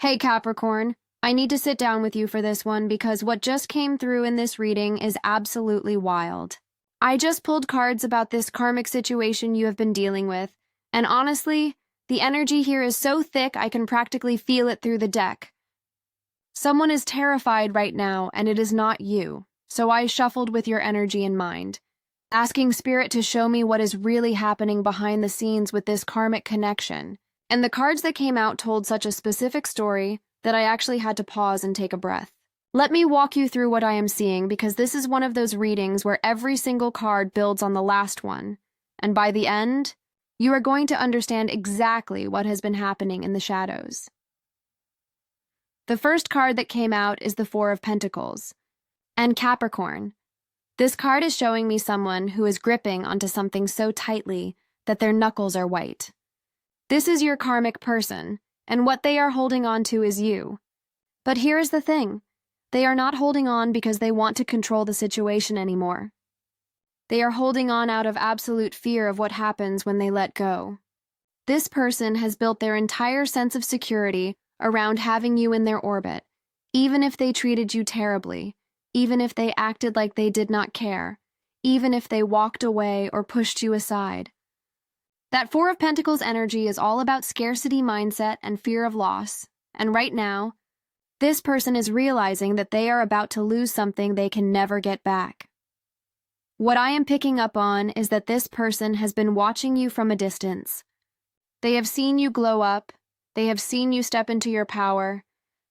Hey Capricorn, I need to sit down with you for this one because what just came through in this reading is absolutely wild. I just pulled cards about this karmic situation you have been dealing with, and honestly, the energy here is so thick I can practically feel it through the deck. Someone is terrified right now, and it is not you, so I shuffled with your energy in mind, asking Spirit to show me what is really happening behind the scenes with this karmic connection. And the cards that came out told such a specific story that I actually had to pause and take a breath. Let me walk you through what I am seeing because this is one of those readings where every single card builds on the last one, and by the end, you are going to understand exactly what has been happening in the shadows. The first card that came out is the Four of Pentacles. And Capricorn. This card is showing me someone who is gripping onto something so tightly that their knuckles are white. This is your karmic person, and what they are holding on to is you. But here is the thing. They are not holding on because they want to control the situation anymore. They are holding on out of absolute fear of what happens when they let go. This person has built their entire sense of security around having you in their orbit, even if they treated you terribly, even if they acted like they did not care, even if they walked away or pushed you aside. That Four of Pentacles energy is all about scarcity mindset and fear of loss, and right now, this person is realizing that they are about to lose something they can never get back. What I am picking up on is that this person has been watching you from a distance. They have seen you glow up, they have seen you step into your power,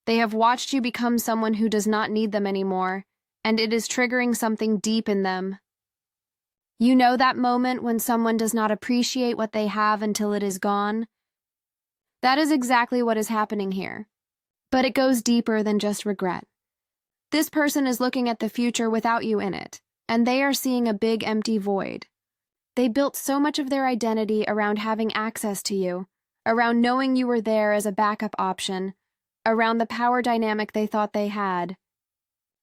they have watched you become someone who does not need them anymore, and it is triggering something deep in them. You know that moment when someone does not appreciate what they have until it is gone? That is exactly what is happening here. But it goes deeper than just regret. This person is looking at the future without you in it, and they are seeing a big empty void. They built so much of their identity around having access to you, around knowing you were there as a backup option, around the power dynamic they thought they had.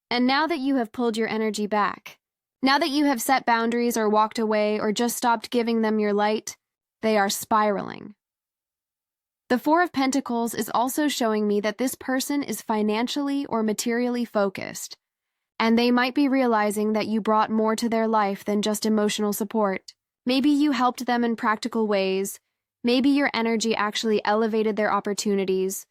And now that you have pulled your energy back, now that you have set boundaries or walked away or just stopped giving them your light, they are spiraling. The Four of Pentacles is also showing me that this person is financially or materially focused, and they might be realizing that you brought more to their life than just emotional support. Maybe you helped them in practical ways, maybe your energy actually elevated their opportunities,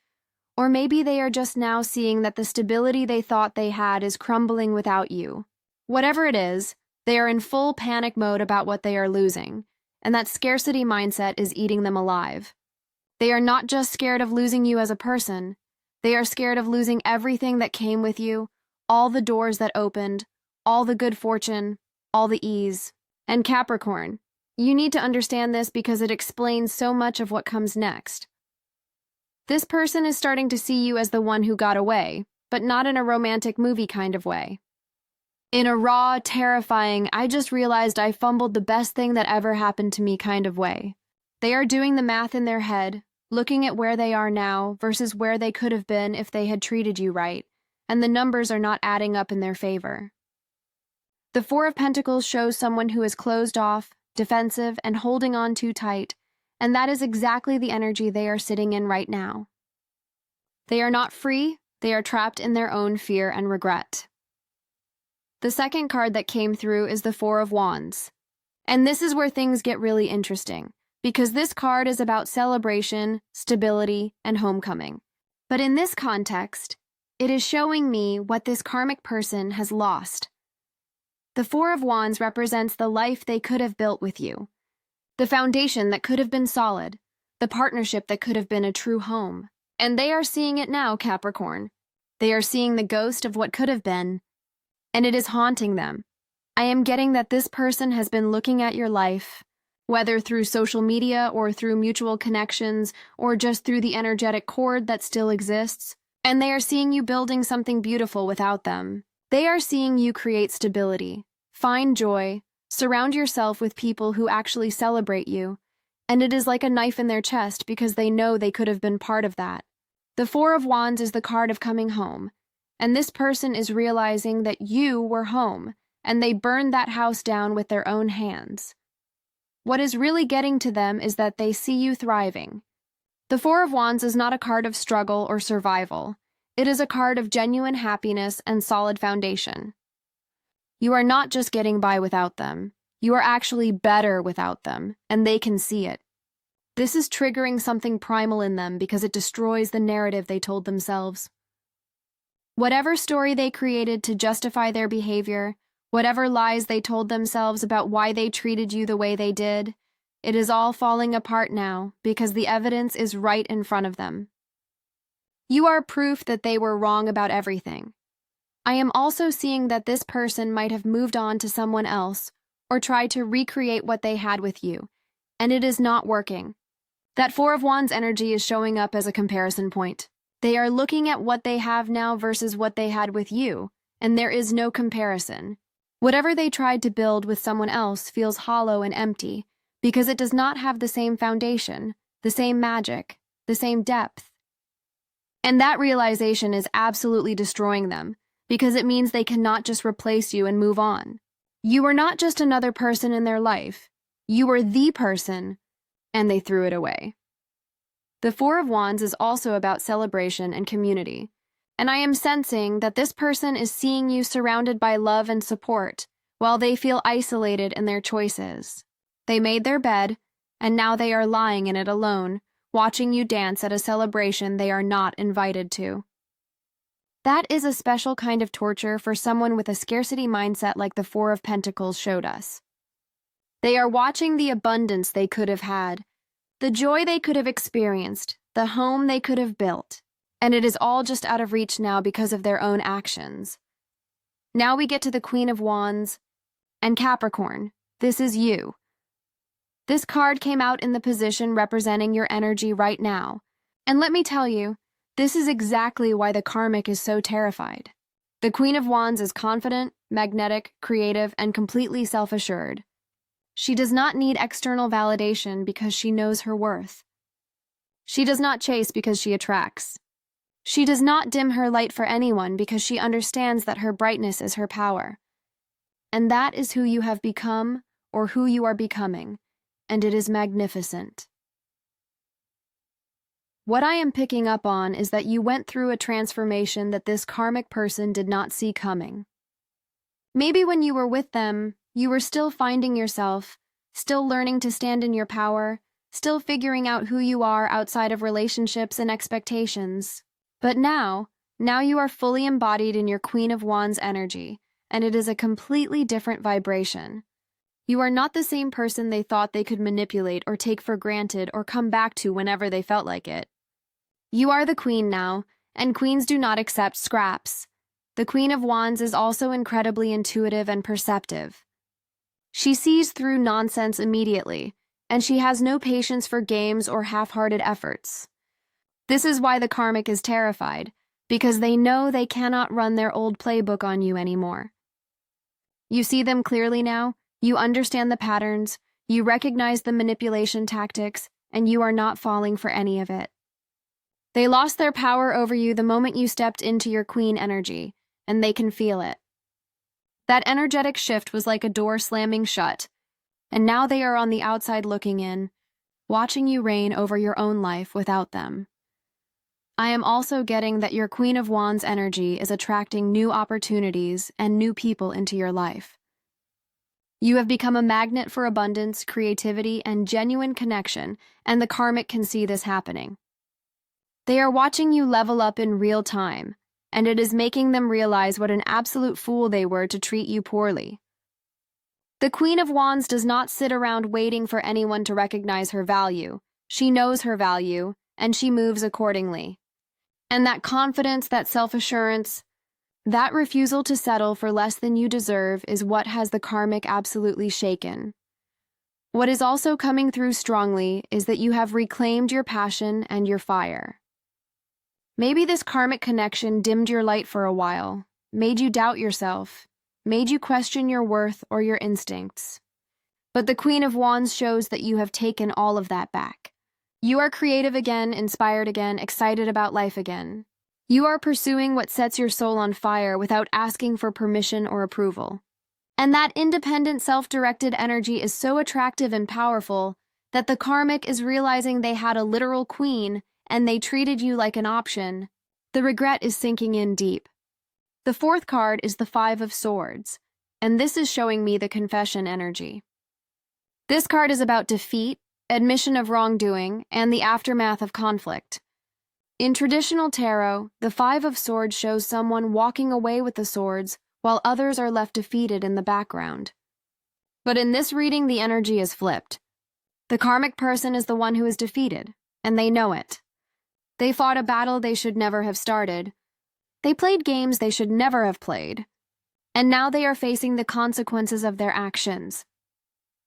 or maybe they are just now seeing that the stability they thought they had is crumbling without you. Whatever it is, they are in full panic mode about what they are losing, and that scarcity mindset is eating them alive. They are not just scared of losing you as a person, they are scared of losing everything that came with you, all the doors that opened, all the good fortune, all the ease. And Capricorn, you need to understand this because it explains so much of what comes next. This person is starting to see you as the one who got away, but not in a romantic movie kind of way. In a raw, terrifying, I just realized I fumbled the best thing that ever happened to me kind of way. They are doing the math in their head, looking at where they are now versus where they could have been if they had treated you right, and the numbers are not adding up in their favor. The Four of Pentacles shows someone who is closed off, defensive, and holding on too tight, and that is exactly the energy they are sitting in right now. They are not free, they are trapped in their own fear and regret. The second card that came through is the Four of Wands. And this is where things get really interesting, because this card is about celebration, stability, and homecoming. But in this context, it is showing me what this karmic person has lost. The Four of Wands represents the life they could have built with you, the foundation that could have been solid, the partnership that could have been a true home. And they are seeing it now, Capricorn. They are seeing the ghost of what could have been, and it is haunting them. I am getting that this person has been looking at your life, whether through social media or through mutual connections or just through the energetic cord that still exists, and they are seeing you building something beautiful without them. They are seeing you create stability, find joy, surround yourself with people who actually celebrate you, and it is like a knife in their chest because they know they could have been part of that. The Four of Wands is the card of coming home, and this person is realizing that you were home, and they burned that house down with their own hands. What is really getting to them is that they see you thriving. The Four of Wands is not a card of struggle or survival. It is a card of genuine happiness and solid foundation. You are not just getting by without them. You are actually better without them, and they can see it. This is triggering something primal in them because it destroys the narrative they told themselves. Whatever story they created to justify their behavior, whatever lies they told themselves about why they treated you the way they did, it is all falling apart now because the evidence is right in front of them. You are proof that they were wrong about everything. I am also seeing that this person might have moved on to someone else or tried to recreate what they had with you, and it is not working. That Four of Wands energy is showing up as a comparison point. They are looking at what they have now versus what they had with you, and there is no comparison. Whatever they tried to build with someone else feels hollow and empty because it does not have the same foundation, the same magic, the same depth. And that realization is absolutely destroying them because it means they cannot just replace you and move on. You were not just another person in their life. You were the person, and they threw it away. The Four of Wands is also about celebration and community, and I am sensing that this person is seeing you surrounded by love and support while they feel isolated in their choices. They made their bed, and now they are lying in it alone, watching you dance at a celebration they are not invited to. That is a special kind of torture for someone with a scarcity mindset like the Four of Pentacles showed us. They are watching the abundance they could have had, the joy they could have experienced, the home they could have built, and it is all just out of reach now because of their own actions. Now we get to the Queen of Wands and Capricorn. This is you. This card came out in the position representing your energy right now, and let me tell you, this is exactly why the karmic is so terrified. The Queen of Wands is confident, magnetic, creative, and completely self-assured. She does not need external validation because she knows her worth. She does not chase because she attracts. She does not dim her light for anyone because she understands that her brightness is her power. And that is who you have become or who you are becoming, and it is magnificent. What I am picking up on is that you went through a transformation that this karmic person did not see coming. Maybe when you were with them, you were still finding yourself, still learning to stand in your power, still figuring out who you are outside of relationships and expectations. But now you are fully embodied in your Queen of Wands energy, and it is a completely different vibration. You are not the same person they thought they could manipulate or take for granted or come back to whenever they felt like it. You are the queen now, and queens do not accept scraps. The Queen of Wands is also incredibly intuitive and perceptive. She sees through nonsense immediately, and she has no patience for games or half-hearted efforts. This is why the karmic is terrified, because they know they cannot run their old playbook on you anymore. You see them clearly now, you understand the patterns, you recognize the manipulation tactics, and you are not falling for any of it. They lost their power over you the moment you stepped into your queen energy, and they can feel it. That energetic shift was like a door slamming shut, and now they are on the outside looking in, watching you reign over your own life without them. I am also getting that your Queen of Wands energy is attracting new opportunities and new people into your life. You have become a magnet for abundance, creativity, and genuine connection, and the karmic can see this happening. They are watching you level up in real time, and it is making them realize what an absolute fool they were to treat you poorly. The Queen of Wands does not sit around waiting for anyone to recognize her value. She knows her value, and she moves accordingly. And that confidence, that self-assurance, that refusal to settle for less than you deserve is what has the karmic absolutely shaken. What is also coming through strongly is that you have reclaimed your passion and your fire. Maybe this karmic connection dimmed your light for a while, made you doubt yourself, made you question your worth or your instincts. But the Queen of Wands shows that you have taken all of that back. You are creative again, inspired again, excited about life again. You are pursuing what sets your soul on fire without asking for permission or approval. And that independent, self-directed energy is so attractive and powerful that the karmic is realizing they had a literal queen and they treated you like an option. The regret is sinking in deep. The fourth card is the Five of Swords, and this is showing me the confession energy. This card is about defeat, admission of wrongdoing, and the aftermath of conflict. In traditional tarot, the Five of Swords shows someone walking away with the swords while others are left defeated in the background. But in this reading, the energy is flipped. The karmic person is the one who is defeated, and they know it. They fought a battle they should never have started. They played games they should never have played. And now they are facing the consequences of their actions.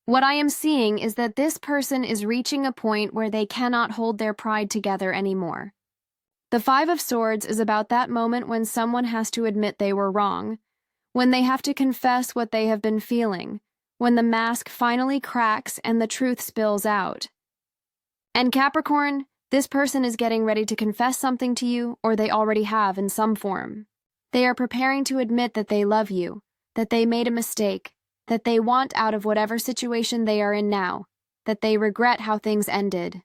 What I am seeing is that this person is reaching a point where they cannot hold their pride together anymore. The Five of Swords is about that moment when someone has to admit they were wrong, when they have to confess what they have been feeling, when the mask finally cracks and the truth spills out. And Capricorn, this person is getting ready to confess something to you, or they already have in some form. They are preparing to admit that they love you, that they made a mistake, that they want out of whatever situation they are in now, that they regret how things ended.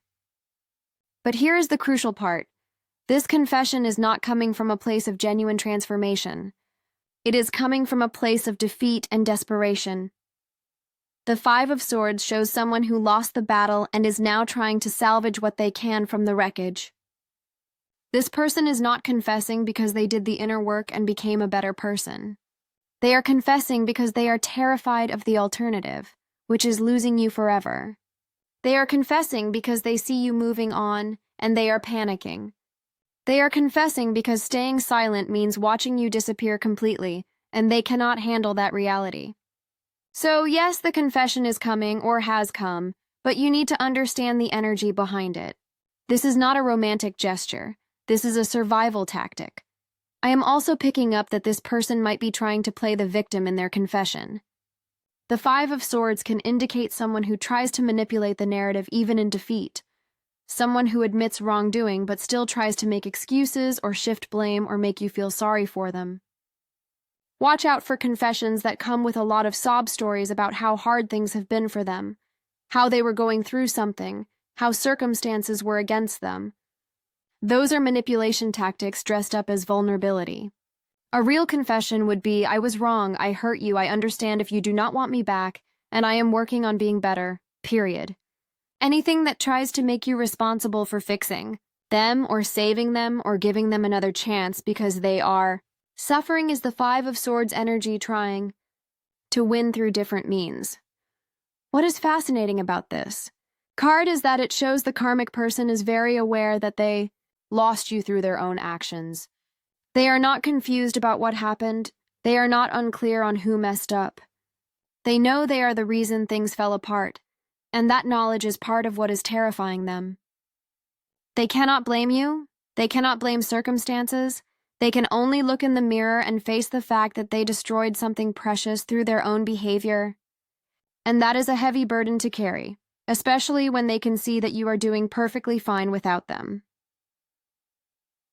But here is the crucial part. This confession is not coming from a place of genuine transformation. It is coming from a place of defeat and desperation. The Five of Swords shows someone who lost the battle and is now trying to salvage what they can from the wreckage. This person is not confessing because they did the inner work and became a better person. They are confessing because they are terrified of the alternative, which is losing you forever. They are confessing because they see you moving on and they are panicking. They are confessing because staying silent means watching you disappear completely, and they cannot handle that reality. So yes, the confession is coming or has come, but you need to understand the energy behind it. This is not a romantic gesture. This is a survival tactic. I am also picking up that this person might be trying to play the victim in their confession. The Five of Swords can indicate someone who tries to manipulate the narrative even in defeat. Someone who admits wrongdoing but still tries to make excuses or shift blame or make you feel sorry for them. Watch out for confessions that come with a lot of sob stories about how hard things have been for them, how they were going through something, how circumstances were against them. Those are manipulation tactics dressed up as vulnerability. A real confession would be, I was wrong, I hurt you, I understand if you do not want me back, and I am working on being better, period. Anything that tries to make you responsible for fixing them or saving them or giving them another chance because they are suffering is the Five of Swords energy trying to win through different means. What is fascinating about this card is that it shows the karmic person is very aware that they lost you through their own actions. They are not confused about what happened. They are not unclear on who messed up. They know they are the reason things fell apart, and that knowledge is part of what is terrifying them. They cannot blame you. They cannot blame circumstances. They can only look in the mirror and face the fact that they destroyed something precious through their own behavior. And that is a heavy burden to carry, especially when they can see that you are doing perfectly fine without them.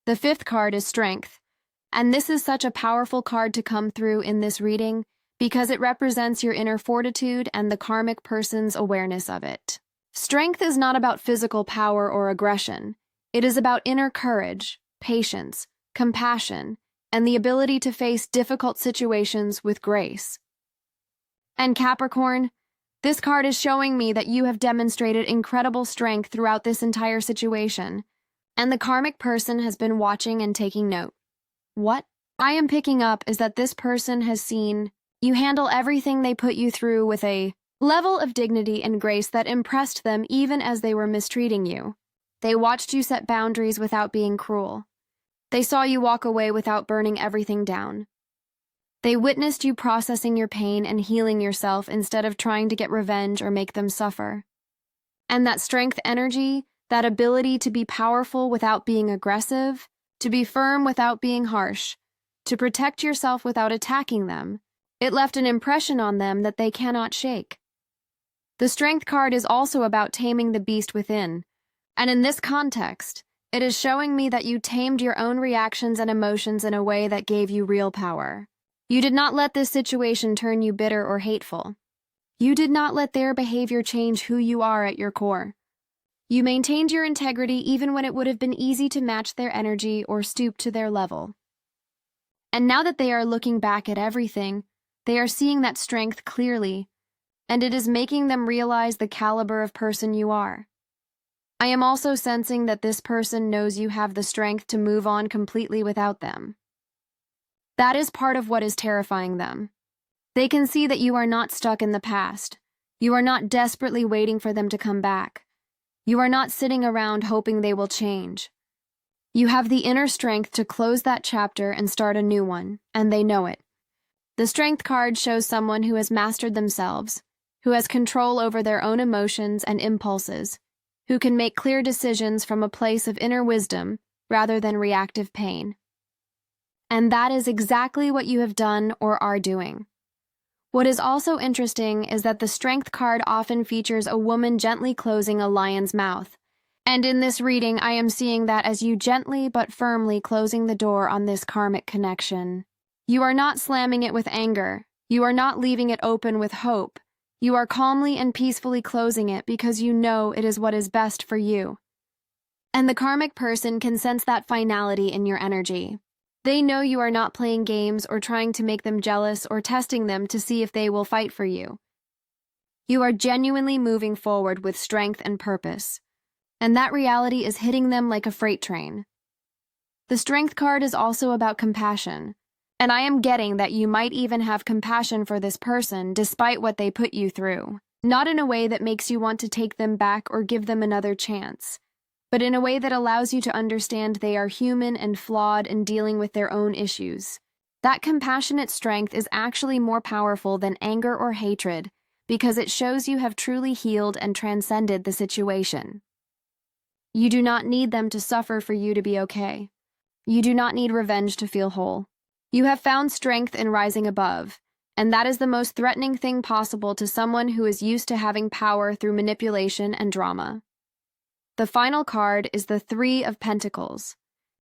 The fifth card is Strength, and this is such a powerful card to come through in this reading because it represents your inner fortitude and the karmic person's awareness of it. Strength is not about physical power or aggression. It is about inner courage, patience, compassion, and the ability to face difficult situations with grace. And Capricorn, this card is showing me that you have demonstrated incredible strength throughout this entire situation, and the karmic person has been watching and taking note. What I am picking up is that this person has seen you handle everything they put you through with a level of dignity and grace that impressed them even as they were mistreating you. They watched you set boundaries without being cruel. They saw you walk away without burning everything down. They witnessed you processing your pain and healing yourself instead of trying to get revenge or make them suffer. And that strength energy, that ability to be powerful without being aggressive, to be firm without being harsh, to protect yourself without attacking them, it left an impression on them that they cannot shake. The Strength card is also about taming the beast within, and in this context, it is showing me that you tamed your own reactions and emotions in a way that gave you real power. You did not let this situation turn you bitter or hateful. You did not let their behavior change who you are at your core. You maintained your integrity even when it would have been easy to match their energy or stoop to their level. And now that they are looking back at everything, they are seeing that strength clearly, and it is making them realize the caliber of person you are. I am also sensing that this person knows you have the strength to move on completely without them. That is part of what is terrifying them. They can see that you are not stuck in the past. You are not desperately waiting for them to come back. You are not sitting around hoping they will change. You have the inner strength to close that chapter and start a new one, and they know it. The Strength card shows someone who has mastered themselves, who has control over their own emotions and impulses, who can make clear decisions from a place of inner wisdom rather than reactive pain. And that is exactly what you have done or are doing. What is also interesting is that the Strength card often features a woman gently closing a lion's mouth. And in this reading, I am seeing that as you gently but firmly closing the door on this karmic connection. You are not slamming it with anger. You are not leaving it open with hope. You are calmly and peacefully closing it because you know it is what is best for you. And the karmic person can sense that finality in your energy. They know you are not playing games or trying to make them jealous or testing them to see if they will fight for you. You are genuinely moving forward with strength and purpose, and that reality is hitting them like a freight train. The Strength card is also about compassion, and I am getting that you might even have compassion for this person despite what they put you through, not in a way that makes you want to take them back or give them another chance, but in a way that allows you to understand they are human and flawed and dealing with their own issues. That compassionate strength is actually more powerful than anger or hatred because it shows you have truly healed and transcended the situation. You do not need them to suffer for you to be okay. You do not need revenge to feel whole. You have found strength in rising above, and that is the most threatening thing possible to someone who is used to having power through manipulation and drama. The final card is the Three of Pentacles,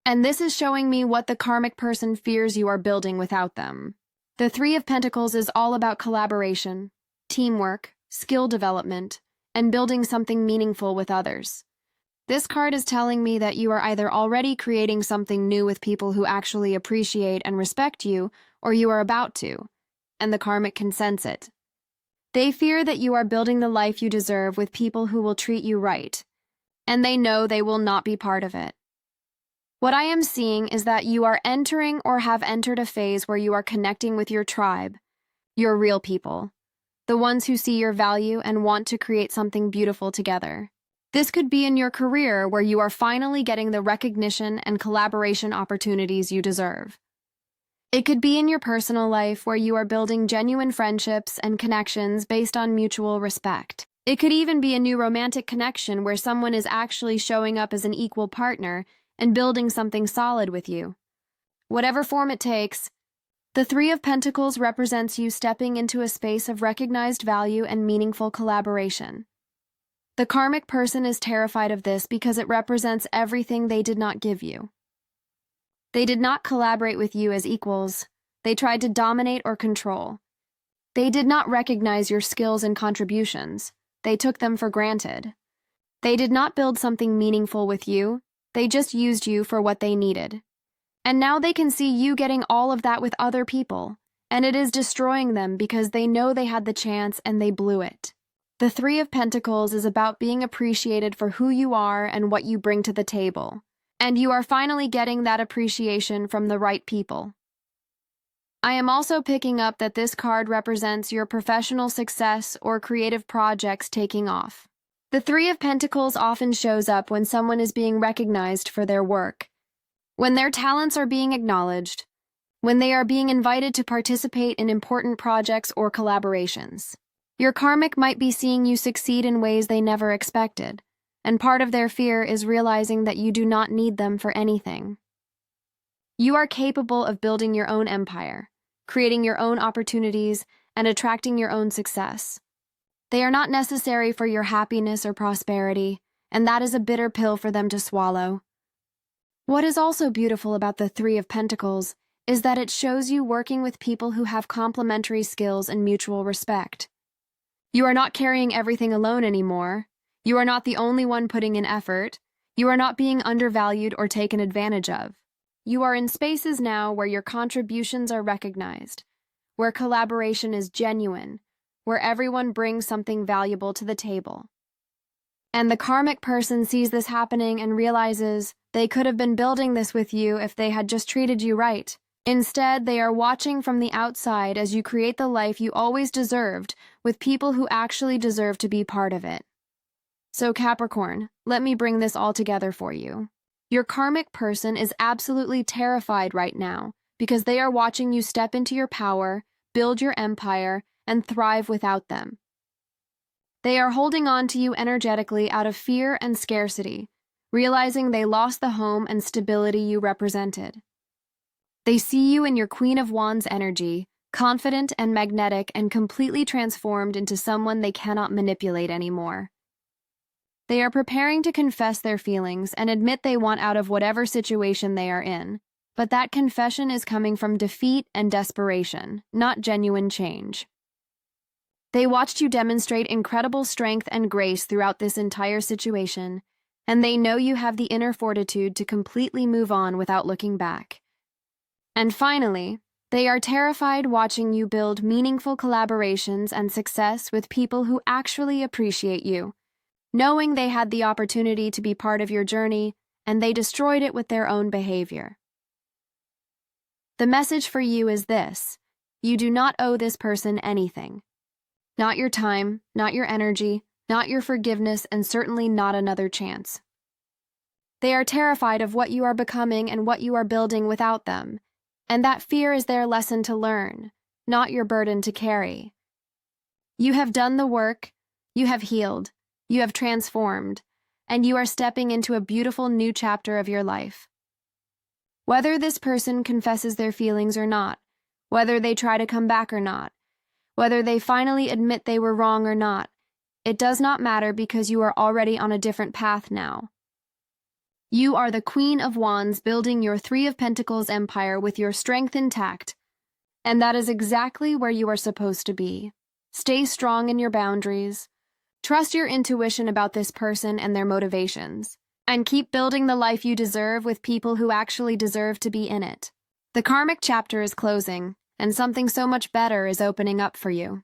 and this is showing me what the karmic person fears you are building without them. The Three of Pentacles is all about collaboration, teamwork, skill development, and building something meaningful with others. This card is telling me that you are either already creating something new with people who actually appreciate and respect you, or you are about to, and the karmic can sense it. They fear that you are building the life you deserve with people who will treat you right, and they know they will not be part of it. What I am seeing is that you are entering or have entered a phase where you are connecting with your tribe, your real people, the ones who see your value and want to create something beautiful together. This could be in your career where you are finally getting the recognition and collaboration opportunities you deserve. It could be in your personal life where you are building genuine friendships and connections based on mutual respect. It could even be a new romantic connection where someone is actually showing up as an equal partner and building something solid with you. Whatever form it takes, the Three of Pentacles represents you stepping into a space of recognized value and meaningful collaboration. The karmic person is terrified of this because it represents everything they did not give you. They did not collaborate with you as equals. They tried to dominate or control. They did not recognize your skills and contributions. They took them for granted. They did not build something meaningful with you. They just used you for what they needed. And now they can see you getting all of that with other people, and it is destroying them because they know they had the chance and they blew it. The Three of Pentacles is about being appreciated for who you are and what you bring to the table, and you are finally getting that appreciation from the right people. I am also picking up that this card represents your professional success or creative projects taking off. The Three of Pentacles often shows up when someone is being recognized for their work, when their talents are being acknowledged, when they are being invited to participate in important projects or collaborations. Your karmic might be seeing you succeed in ways they never expected, and part of their fear is realizing that you do not need them for anything. You are capable of building your own empire, creating your own opportunities, and attracting your own success. They are not necessary for your happiness or prosperity, and that is a bitter pill for them to swallow. What is also beautiful about the Three of Pentacles is that it shows you working with people who have complementary skills and mutual respect. You are not carrying everything alone anymore. You are not the only one putting in effort. You are not being undervalued or taken advantage of. You are in spaces now where your contributions are recognized, where collaboration is genuine, where everyone brings something valuable to the table. And the karmic person sees this happening and realizes they could have been building this with you if they had just treated you right. Instead, they are watching from the outside as you create the life you always deserved with people who actually deserve to be part of it. So Capricorn, let me bring this all together for you. Your karmic person is absolutely terrified right now because they are watching you step into your power, build your empire, and thrive without them. They are holding on to you energetically out of fear and scarcity, realizing they lost the home and stability you represented. They see you in your Queen of Wands energy, confident and magnetic and completely transformed into someone they cannot manipulate anymore. They are preparing to confess their feelings and admit they want out of whatever situation they are in, but that confession is coming from defeat and desperation, not genuine change. They watched you demonstrate incredible strength and grace throughout this entire situation, and they know you have the inner fortitude to completely move on without looking back. And finally, they are terrified watching you build meaningful collaborations and success with people who actually appreciate you, knowing they had the opportunity to be part of your journey and they destroyed it with their own behavior. The message for you is this: you do not owe this person anything. Not your time, not your energy, not your forgiveness, and certainly not another chance. They are terrified of what you are becoming and what you are building without them, and that fear is their lesson to learn, not your burden to carry. You have done the work, you have healed, you have transformed, and you are stepping into a beautiful new chapter of your life. Whether this person confesses their feelings or not, whether they try to come back or not, whether they finally admit they were wrong or not, it does not matter because you are already on a different path now. You are the Queen of Wands building your Three of Pentacles empire with your strength intact, and that is exactly where you are supposed to be. Stay strong in your boundaries, trust your intuition about this person and their motivations, and keep building the life you deserve with people who actually deserve to be in it. The karmic chapter is closing, and something so much better is opening up for you.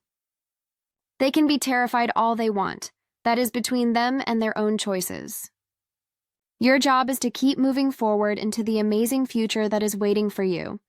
They can be terrified all they want. That is between them and their own choices. Your job is to keep moving forward into the amazing future that is waiting for you.